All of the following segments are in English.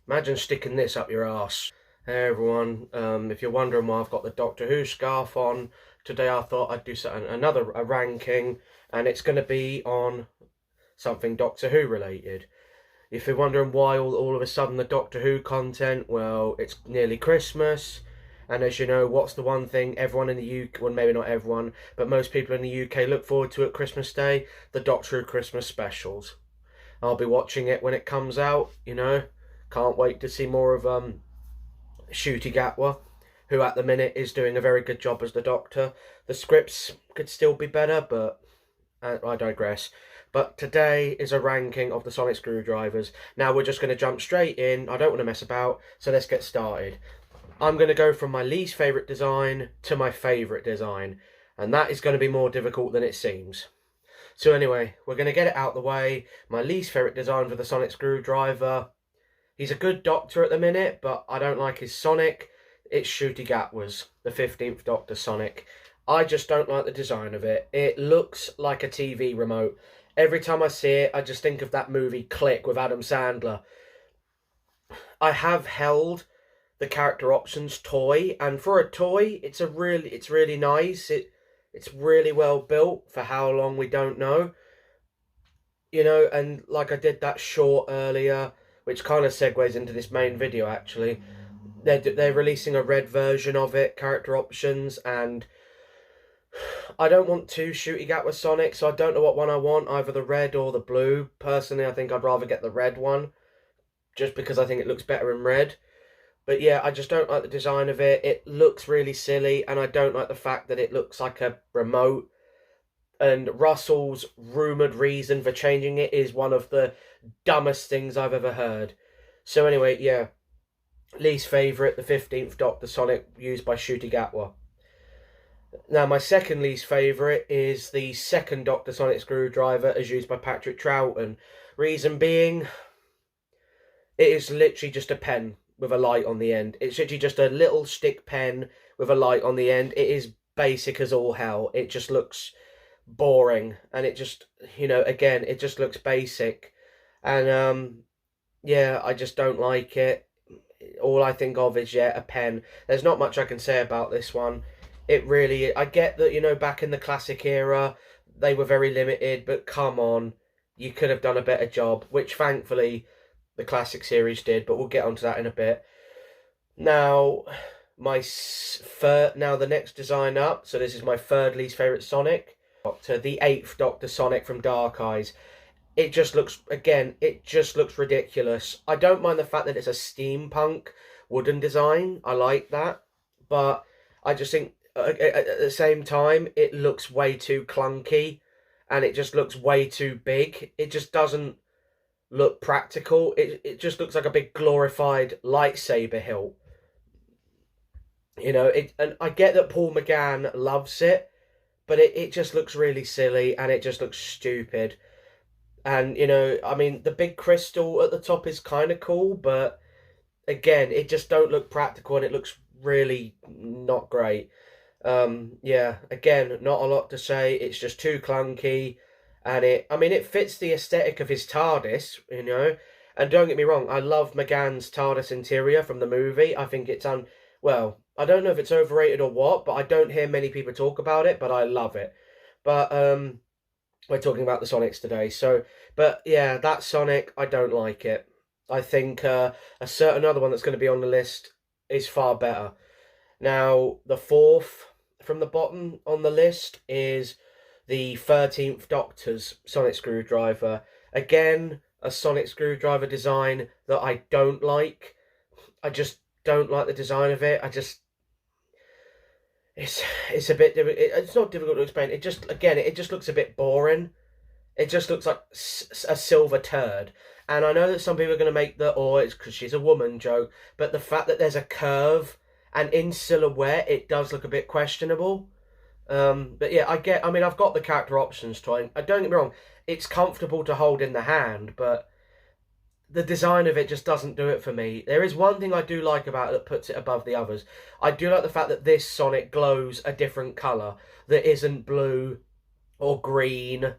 Imagine sticking this up your arse. Hey everyone, if you're wondering why I've got the Doctor Who scarf on, today I thought I'd do a ranking, and it's going to be on something Doctor Who related. If you're wondering why all of a sudden the Doctor Who content, well, it's nearly Christmas, and as you know, what's the one thing everyone in the UK, well maybe not everyone, but most people in the UK look forward to at Christmas Day? The Doctor Who Christmas specials. I'll be watching it when it comes out, you know. Can't wait to see more of Ncuti Gatwa, who at the minute is doing a very good job as the Doctor. The scripts could still be better, but I digress. But today is a ranking of the sonic screwdrivers. Now we're just going to jump straight in. I don't want to mess about, so let's get started. I'm going to go from my least favourite design to my favourite design, and that is going to be more difficult than it seems. So anyway, we're going to get it out the way. My least favourite design for the sonic screwdriver. He's a good Doctor at the minute, but I don't like his Sonic. It's Ncuti Gatwa's, the 15th Doctor Sonic. I just don't like the design of it. It looks like a TV remote. Every time I see it, I just think of that movie Click with Adam Sandler. I have held the character options toy, and for a toy, it's really nice. It's really well built for how long we don't know. You know, and like I did that short earlier, which kind of segues into this main video actually. They're releasing a red version of it, character options, and I don't want two Ncuti Gatwa Sonic, so I don't know what one I want, either the red or the blue. Personally, I think I'd rather get the red one, just because I think it looks better in red. But yeah, I just don't like the design of it. It looks really silly, and I don't like the fact that it looks like a remote. And Russell's rumoured reason for changing it is one of the dumbest things I've ever heard. So anyway, yeah. Least favourite, the 15th Doctor Sonic used by Ncuti Gatwa. Now, my second least favourite is the second Doctor Sonic screwdriver as used by Patrick Troughton. Reason being, it is literally just a pen with a light on the end. It's literally just a little stick pen with a light on the end. It is basic as all hell. It just looks boring, and it just, you know, again, it just looks basic, and yeah, I just don't like it. All I think of is, yeah, a pen. There's not much I can say about this one. It really, I get that, you know, back in the classic era they were very limited, but come on, you could have done a better job, which thankfully the classic series did, but we'll get onto that in a bit. Now the next design up, so this is my third least favourite Sonic, the 8th Doctor Sonic from Dark Eyes. It just looks, again, it just looks ridiculous. I don't mind the fact that it's a steampunk wooden design. I like that. But I just think, at the same time, it looks way too clunky. And it just looks way too big. It just doesn't look practical. It just looks like a big glorified lightsaber hilt. You know, and I get that Paul McGann loves it, but it just looks really silly, and it just looks stupid. And, you know, I mean, the big crystal at the top is kind of cool, but again, it just don't look practical, and it looks really not great. Yeah, again, not a lot to say. It's just too clunky, and it fits the aesthetic of his TARDIS, you know. And don't get me wrong, I love McGann's TARDIS interior from the movie. I think it's well, I don't know if it's overrated or what, but I don't hear many people talk about it, but I love it. But we're talking about the Sonics today, so, but yeah, that Sonic, I don't like it. I think a certain other one that's going to be on the list is far better. Now, the fourth from the bottom on the list is the 13th Doctor's Sonic Screwdriver. Again, a Sonic Screwdriver design that I don't like. I just don't like the design of it. It's a bit difficult. It's not difficult to explain. It just looks a bit boring. It just looks like a silver turd. And I know that some people are going to make it's because she's a woman joke, but the fact that there's a curve and in silhouette, it does look a bit questionable. But yeah, I've got the character options toy. Don't get me wrong, it's comfortable to hold in the hand, but the design of it just doesn't do it for me. There is one thing I do like about it that puts it above the others. I do like the fact that this Sonic glows a different colour that isn't blue or green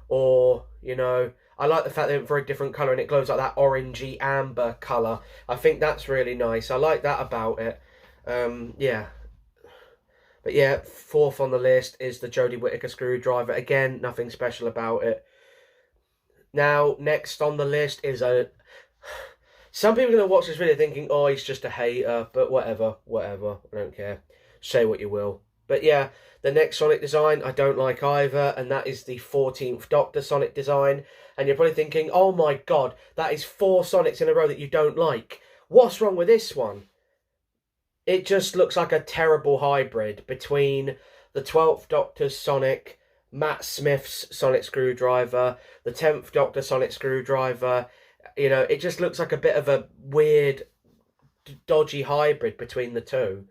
or, you know, I like the fact they went for a different colour and it glows like that orangey amber colour. I think that's really nice. I like that about it. Yeah. But yeah, fourth on the list is the Jodie Whittaker screwdriver. Again, nothing special about it. Now, next on the list is a... Some people are going to watch this video thinking, oh, he's just a hater, but whatever, I don't care. Say what you will. But yeah, the next Sonic design I don't like either, and that is the 14th Doctor Sonic design. And you're probably thinking, oh my god, that is 4 Sonics in a row that you don't like. What's wrong with this one? It just looks like a terrible hybrid between the 12th Doctor's Sonic, Matt Smith's Sonic Screwdriver, the 10th Doctor Sonic Screwdriver. You know, it just looks like a bit of a weird, dodgy hybrid between the two.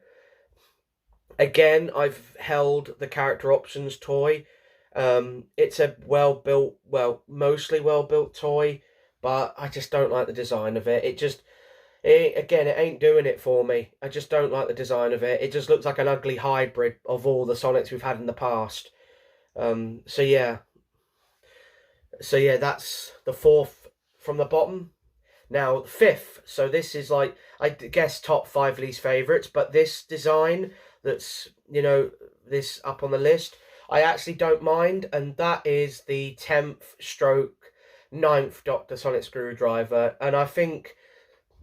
Again, I've held the character options toy. It's a well-built, well, mostly well-built toy, but I just don't like the design of it. Again, it ain't doing it for me. I just don't like the design of it. It just looks like an ugly hybrid of all the Sonics we've had in the past. So yeah, that's the 4th from the bottom. Now, 5th. So this is like, I guess, top 5 least favourites. But this design that's, you know, this up on the list, I actually don't mind. And that is the 10th stroke 9th Doctor Sonic Screwdriver. And I think...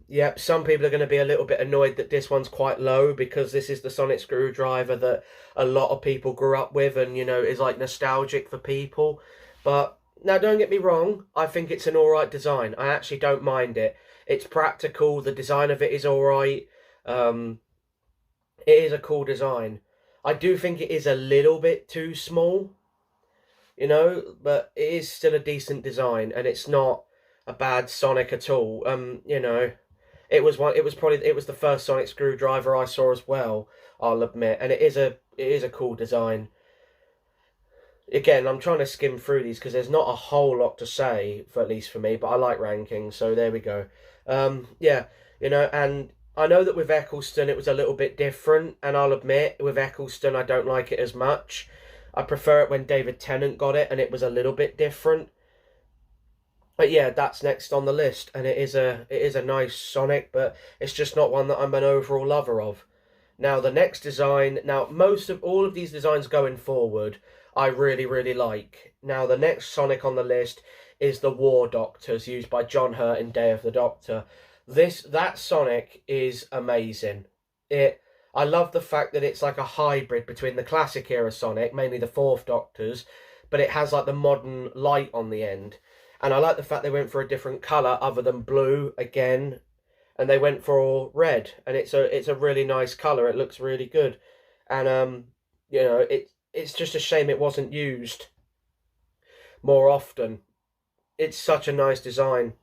Yep, some people are going to be a little bit annoyed that this one's quite low because this is the Sonic Screwdriver that a lot of people grew up with and, you know, is like nostalgic for people. But now, don't get me wrong, I think it's an alright design. I actually don't mind it. It's practical, the design of it is alright. It is a cool design. I do think it is a little bit too small, you know, but it is still a decent design and it's not a bad Sonic at all. You know... It was the first Sonic Screwdriver I saw as well, I'll admit, and it is a cool design. Again, I'm trying to skim through these because there's not a whole lot to say, at least for me, but I like rankings, so there we go. Yeah, you know, and I know that with Eccleston it was a little bit different, and I'll admit, with Eccleston I don't like it as much. I prefer it when David Tennant got it, and it was a little bit different. But yeah, that's next on the list, and it is a nice Sonic, but it's just not one that I'm an overall lover of. Now, the next design... Now, most of all of these designs going forward, I really, really like. Now, the next Sonic on the list is the War Doctors, used by John Hurt in Day of the Doctor. That Sonic is amazing. I love the fact that it's like a hybrid between the classic era Sonic, mainly the 4th Doctors, but it has like the modern light on the end. And I like the fact they went for a different colour other than blue again. And they went for red. And it's a really nice colour. It looks really good. And, you know, it's just a shame it wasn't used more often. It's such a nice design.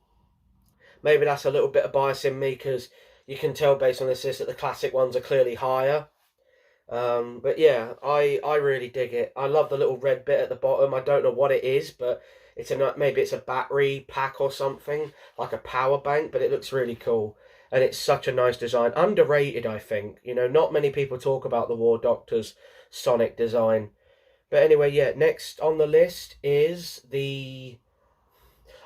Maybe that's a little bit of bias in me because you can tell based on this list that the classic ones are clearly higher. But yeah, I really dig it. I love the little red bit at the bottom. I don't know what it is, but... maybe it's a battery pack or something, like a power bank, but it looks really cool. And it's such a nice design. Underrated, I think. You know, not many people talk about the War Doctor's Sonic design. But anyway, yeah, next on the list is the...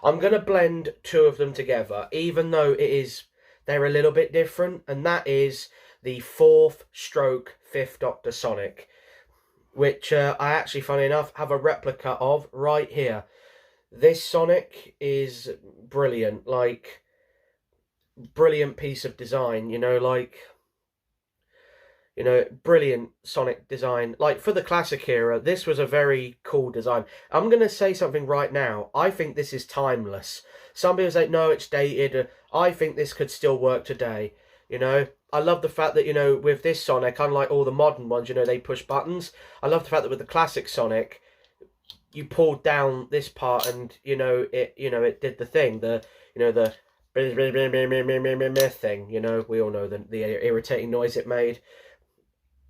I'm going to blend 2 of them together, even though they're a little bit different. And that is the 4th stroke 5th Doctor Sonic, which I actually, funny enough, have a replica of right here. This Sonic is brilliant, like, brilliant piece of design, you know, like, you know, brilliant Sonic design. Like, for the classic era, this was a very cool design. I'm going to say something right now. I think this is timeless. Some people say, no, it's dated. I think this could still work today, you know. I love the fact that, you know, with this Sonic, unlike all the modern ones, you know, they push buttons. I love the fact that with the classic Sonic... you pulled down this part and, you know, it did the thing, the thing, you know, we all know the irritating noise it made.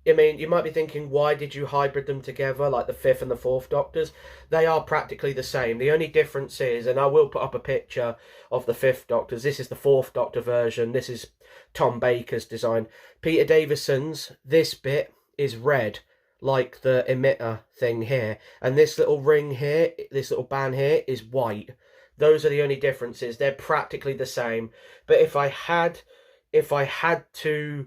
I mean, you might be thinking, why did you hybrid them together, like the 5th and the 4th Doctors? They are practically the same. The only difference is, and I will put up a picture of the 5th Doctors, this is the 4th Doctor version, this is Tom Baker's design. Peter Davison's, this bit is red, like the emitter thing here. And this little ring here, this little band here, is white. Those are the only differences. They're practically the same. But if I had to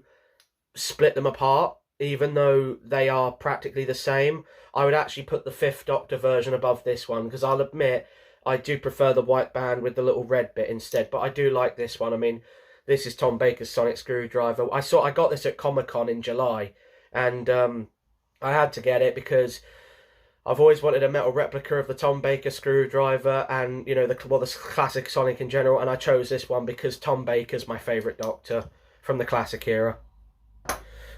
split them apart, even though they are practically the same, I would actually put the Fifth Doctor version above this one, because I'll admit I do prefer the white band with the little red bit instead, but I do like this one. I mean, this is Tom Baker's sonic screwdriver. I got this at Comic-Con in July, and I had to get it because I've always wanted a metal replica of the Tom Baker screwdriver, and you know, the classic Sonic in general, and I chose this one because Tom Baker's my favourite Doctor from the classic era.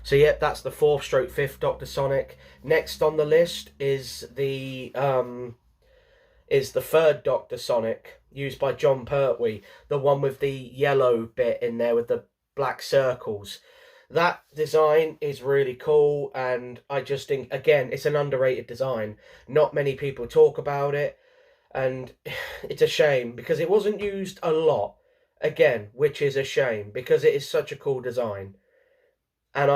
So yep, that's the 4/5th Doctor Sonic. Next on the list is the 3rd Doctor Sonic, used by John Pertwee, the one with the yellow bit in there with the black circles. That design is really cool, and I just think, again, it's an underrated design. Not many people talk about it, and it's a shame because it wasn't used a lot, again, which is a shame because it is such a cool design. And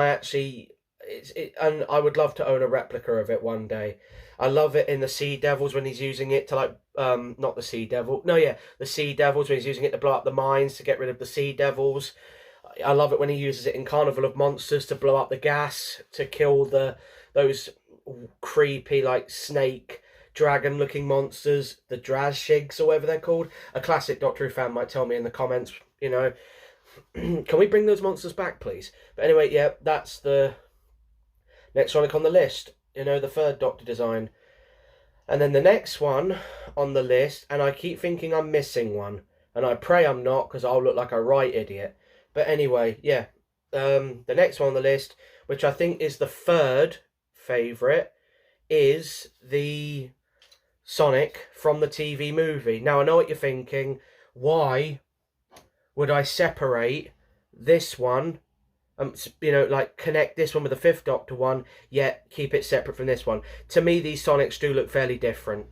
and I would love to own a replica of it one day. I love it in the Sea Devils when he's using it to not the Sea Devil, no, yeah, the Sea Devils when he's using it to blow up the mines to get rid of the Sea Devils. I love it when he uses it in Carnival of Monsters to blow up the gas to kill those creepy like snake dragon looking monsters, the Drazshigs or whatever they're called. A classic Doctor Who fan might tell me in the comments, you know. Can we bring those monsters back, please? But anyway, yeah, that's the next Sonic on the list. You know, the 3rd Doctor design. And then the next one on the list, and I keep thinking I'm missing one, and I pray I'm not, because I'll look like a right idiot. But anyway, yeah, the next one on the list, which I think is the 3rd favourite, is the Sonic from the TV movie. Now, I know what you're thinking. Why would I separate this one, you know, like connect this one with the 5th Doctor one, yet keep it separate from this one? To me, these Sonics do look fairly different.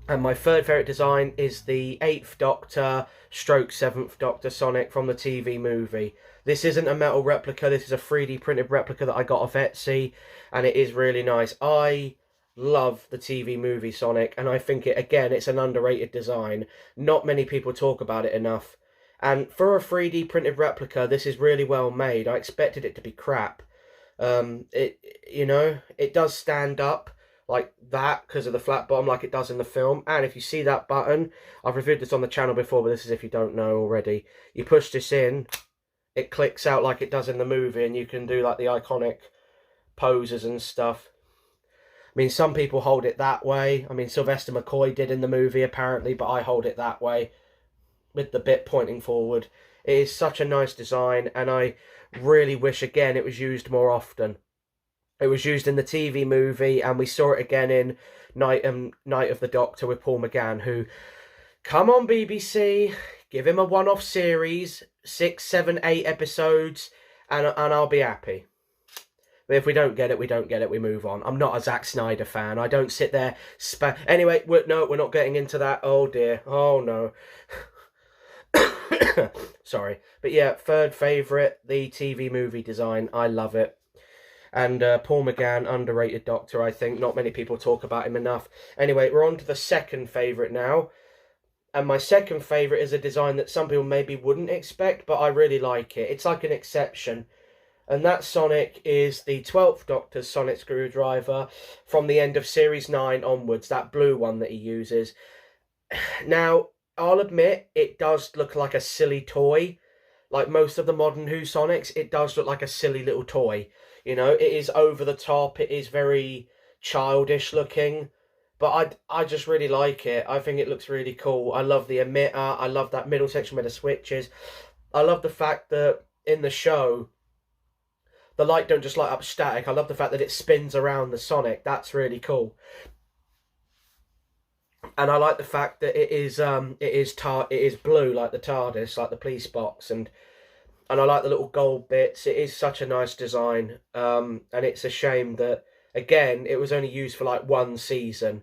And my 3rd favourite design is the 8th Doctor / 7th Doctor Sonic from the TV movie. This isn't a metal replica, this is a 3D printed replica that I got off Etsy, and it is really nice. I love the TV movie Sonic, and I think it's an underrated design. Not many people talk about it enough. And for a 3D printed replica, this is really well made. I expected it to be crap. It does stand up like that because of the flat bottom like it does in the film. And if you see that button, I've reviewed this on the channel before, but this is if you don't know already. You push this in, it clicks out like it does in the movie, and you can do like the iconic poses and stuff. I mean, some people hold it that way. I mean, Sylvester McCoy did in the movie, apparently, but I hold it that way, with the bit pointing forward. It is such a nice design, and I really wish, again, it was used more often. It was used in the TV movie, and we saw it again in Night of the Doctor with Paul McGann, who, come on BBC, give him a one-off series, 6, 7, 8 episodes, and I'll be happy. But if we don't get it, we don't get it. We move on. I'm not a Zack Snyder fan. I don't sit there... Anyway, we're not getting into that. Oh, dear. Oh, no. Sorry. But yeah, 3rd favourite, the TV movie design. I love it. And Paul McGann, underrated Doctor, I think. Not many people talk about him enough. Anyway, we're on to the 2nd favourite now. And my 2nd favourite is a design that some people maybe wouldn't expect, but I really like it. It's like an exception. And that Sonic is the 12th Doctor's sonic screwdriver from the end of Series 9 onwards, that blue one that he uses. Now, I'll admit, it does look like a silly toy. Like most of the modern Who Sonics, it does look like a silly little toy. You know, it is over the top, it is very childish looking. But I just really like it. I think it looks really cool. I love the emitter, I love that middle section where the switch is. I love the fact that in the show, the light don't just light up static. I love the fact that it spins around the Sonic. That's really cool. And I like the fact that it is blue like the TARDIS, like the police box, and I like the little gold bits. It is such a nice design. And it's a shame that, again, it was only used for like 1 season,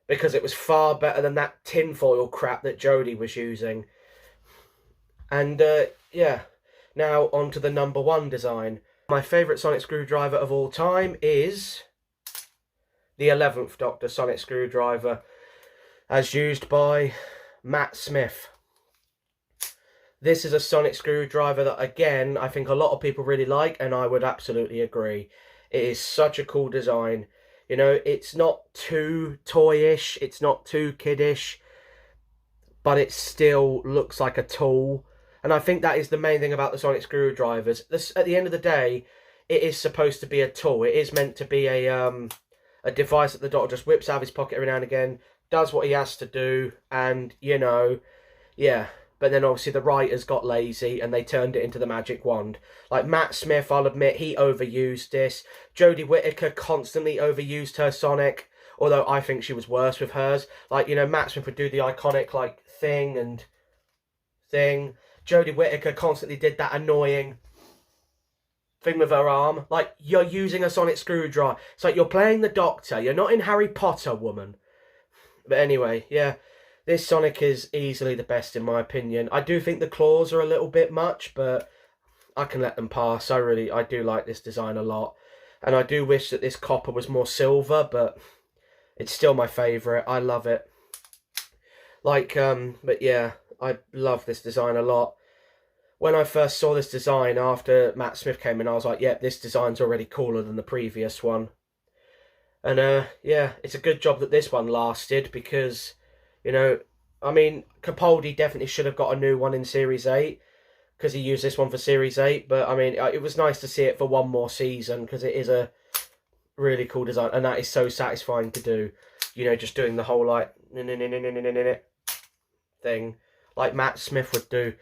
because it was far better than that tinfoil crap that Jodie was using. And yeah, now on to the number 1 design. My favourite sonic screwdriver of all time is the 11th Doctor sonic screwdriver. as used by Matt Smith. This is a sonic screwdriver that, again, I think a lot of people really like, and I would absolutely agree. It is such a cool design. You know, it's not too toyish, it's not too kiddish, but it still looks like a tool. And I think that is the main thing about the sonic screwdrivers. This, at the end of the day, it is supposed to be a tool. It is meant to be a device that the Doctor just whips out of his pocket every now and again, does what he has to do, and, you know, yeah. But then obviously the writers got lazy and they turned it into the magic wand. Like Matt Smith, I'll admit, he overused this. Jodie Whittaker constantly overused her Sonic, although I think she was worse with hers. Like, you know, Matt Smith would do the iconic, like, thing and thing. Jodie Whittaker constantly did that annoying thing with her arm. Like, you're using a sonic screwdriver. It's like you're playing the Doctor. You're not in Harry Potter, woman. But anyway, yeah. This Sonic is easily the best in my opinion. I do think the claws are a little bit much, but I can let them pass. I do like this design a lot. And I do wish that this copper was more silver, but it's still my favourite. I love it. Like, but yeah, I love this design a lot. When I first saw this design after Matt Smith came in, I was like, yeah, this design's already cooler than the previous one. And yeah, it's a good job that this one lasted because, you know, I mean, Capaldi definitely should have got a new one in Series 8 because he used this one for Series 8. But, I mean, it was nice to see it for one more season because it is a really cool design. And that is so satisfying to do. You know, just doing the whole, like, thing like Matt Smith would do.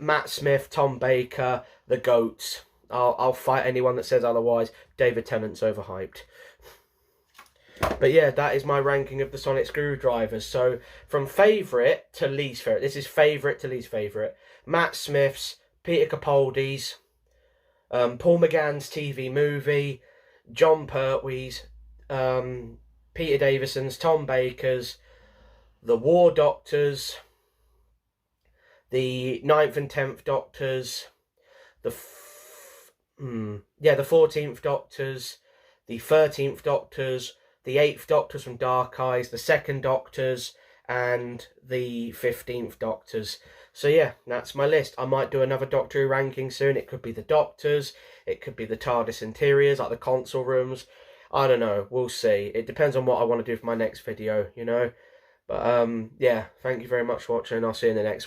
Matt Smith, Tom Baker, the GOATs. I'll fight anyone that says otherwise. David Tennant's overhyped. But yeah, that is my ranking of the sonic screwdrivers. So from favourite to least favourite. This is favourite to least favourite. Matt Smith's, Peter Capaldi's, Paul McGann's TV movie, John Pertwee's, Peter Davison's, Tom Baker's, the War Doctors, the 9th and 10th Doctors, the 14th Doctors, the 13th Doctors, the 8th Doctors from Dark Eyes, the 2nd Doctors, and the 15th Doctors. So yeah, that's my list. I might do another Doctor Who ranking soon. It could be the Doctors, it could be the TARDIS interiors, like the console rooms. I don't know, we'll see. It depends on what I want to do for my next video, you know. But yeah, thank you very much for watching. I'll see you in the next one.